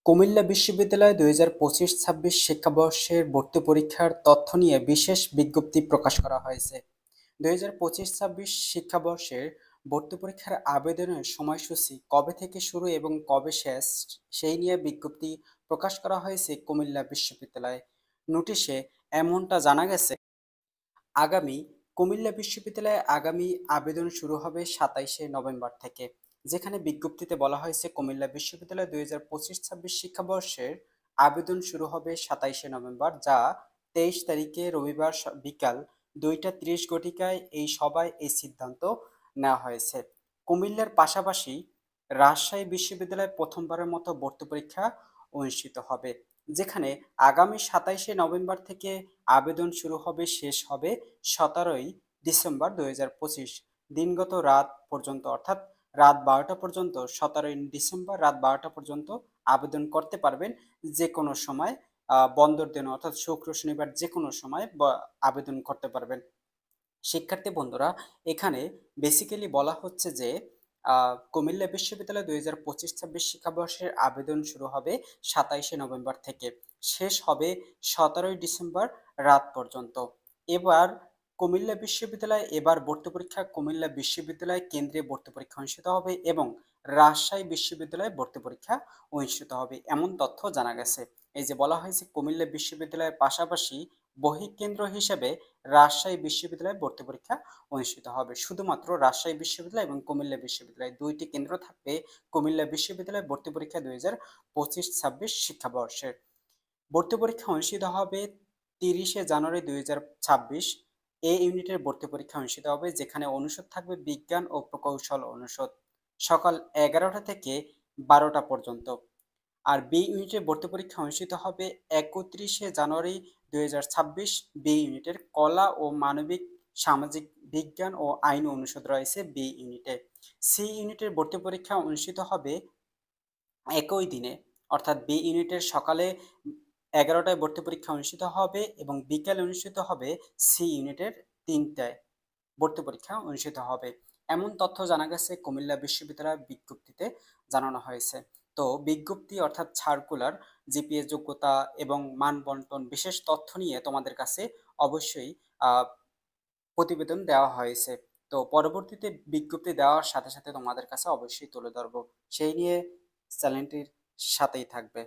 কুমিল্লা বিশ্ববিদ্যালয়ে ২০২৫-২৬ শিক্ষাবর্ষের ভর্তি পরীক্ষার তথ্য নিয়ে বিশেষ বিজ্ঞপ্তি প্রকাশ করা হয়েছে। ২০২৫-২৬ শিক্ষাবর্ষের ভর্তি পরীক্ষার আবেদনের সময়সূচি কবে থেকে শুরু এবং কবে শেষ সেই নিয়ে বিজ্ঞপ্তি প্রকাশ করা হয়েছে কুমিল্লা বিশ্ববিদ্যালয়ে। নোটিশে এমনটা জানা গেছে, আগামী কুমিল্লা বিশ্ববিদ্যালয়ে আগামী আবেদন শুরু হবে ২৭শে নভেম্বর থেকে। যেখানে বিজ্ঞপ্তিতে বলা হয়েছে কুমিল্লা বিশ্ববিদ্যালয় ২০২৫-২৬ শিক্ষাবর্ষের আবেদন শুরু হবে ২৭শে নভেম্বর, যা ২৩ তারিখে রবিবার বিকাল ২টা ৩০ ঘটিকায় এই সভায় এই সিদ্ধান্ত নেওয়া হয়েছে। কুমিল্লার পাশাপাশি রাজশাহী বিশ্ববিদ্যালয়ে প্রথমবারের মতো ভর্তি পরীক্ষা অনুষ্ঠিত হবে, যেখানে আগামী ২৭শে নভেম্বর থেকে আবেদন শুরু হবে, শেষ হবে ১৭ই ডিসেম্বর ২০২৫। দিনগত রাত পর্যন্ত, অর্থাৎ রাত ১২টা পর্যন্ত, ১৭ই ডিসেম্বর রাত ১২টা পর্যন্ত আবেদন করতে পারবেন। যে কোনো সময় বন্দর দিন অর্থাৎ শুক্র শনিবার যে কোনো সময় আবেদন করতে পারবেন। শিক্ষার্থী বন্ধুরা, এখানে বেসিক্যালি বলা হচ্ছে যে কুমিল্লা বিশ্ববিদ্যালয় ২০২৫-২৬ শিক্ষাবর্ষের আবেদন শুরু হবে ২৭শে নভেম্বর থেকে, শেষ হবে ১৭ই ডিসেম্বর রাত পর্যন্ত। এবার কুমিল্লা বিশ্ববিদ্যালয় এবার ভর্তি পরীক্ষা কুমিল্লা বিশ্ববিদ্যালয় কেন্দ্রে ভর্তি পরীক্ষা অনুষ্ঠিত হবে এবং রাজশাহী বিশ্ববিদ্যালয়ে ভর্তি পরীক্ষা অনুষ্ঠিত হবে, এমন তথ্য জানা গেছে। এই যে বলা হয়েছে কুমিল্লা বিশ্ববিদ্যালয়ের পাশাপাশি বহিঃকেন্দ্র হিসেবে রাজশাহী বিশ্ববিদ্যালয়ে ভর্তি পরীক্ষা অনুষ্ঠিত হবে। শুধুমাত্র রাজশাহী বিশ্ববিদ্যালয় এবং কুমিল্লা বিশ্ববিদ্যালয় দুইটি কেন্দ্র থাকবে কুমিল্লা বিশ্ববিদ্যালয়ে ভর্তি পরীক্ষা ২০২৫-২৬ শিক্ষাবর্ষের। ভর্তি পরীক্ষা অনুষ্ঠিত হবে ৩০শে জানুয়ারি ২০২৬। এ ইউনিটের ভর্তি পরীক্ষা অনুষ্ঠিত হবে, যেখানে অনুষদ থাকবে বিজ্ঞান ও প্রকৌশল অনুষদ, সকাল ১১টা থেকে ১২টা পর্যন্ত। আর বি ইউনিটের ভর্তি পরীক্ষা অনুষ্ঠিত হবে ৩১শে জানুয়ারি ২০২৬। বি ইউনিটের কলা ও মানবিক, সামাজিক বিজ্ঞান ও আইন অনুষদ রয়েছে বি ইউনিটে। সি ইউনিটের ভর্তি পরীক্ষা অনুষ্ঠিত হবে একই দিনে, অর্থাৎ বি ইউনিটের সকালে ১১টায় ভর্তি পরীক্ষা অনুষ্ঠিত হবে এবং বিকেলে অনুষ্ঠিত হবে সি ইউনিটের ৩টায় ভর্তি পরীক্ষা অনুষ্ঠিত হবে। এমন তথ্য জানা গেছে কুমিল্লা বিশ্ববিদ্যালয়ের বিজ্ঞপ্তিতে জানানো হয়েছে। তো বিজ্ঞপ্তি অর্থাৎ সার্কুলার, জিপিএ যোগ্যতা এবং মান বন্টন বিশেষ তথ্য নিয়ে তোমাদের কাছে অবশ্যই আহ, প্রতিবেদন দেওয়া হয়েছে। তো পরবর্তীতে বিজ্ঞপ্তি দেওয়ার সাথে সাথে তোমাদের কাছে অবশ্যই তুলে ধরবো। সেই নিয়ে চ্যানেলটির সাথেই থাকবে।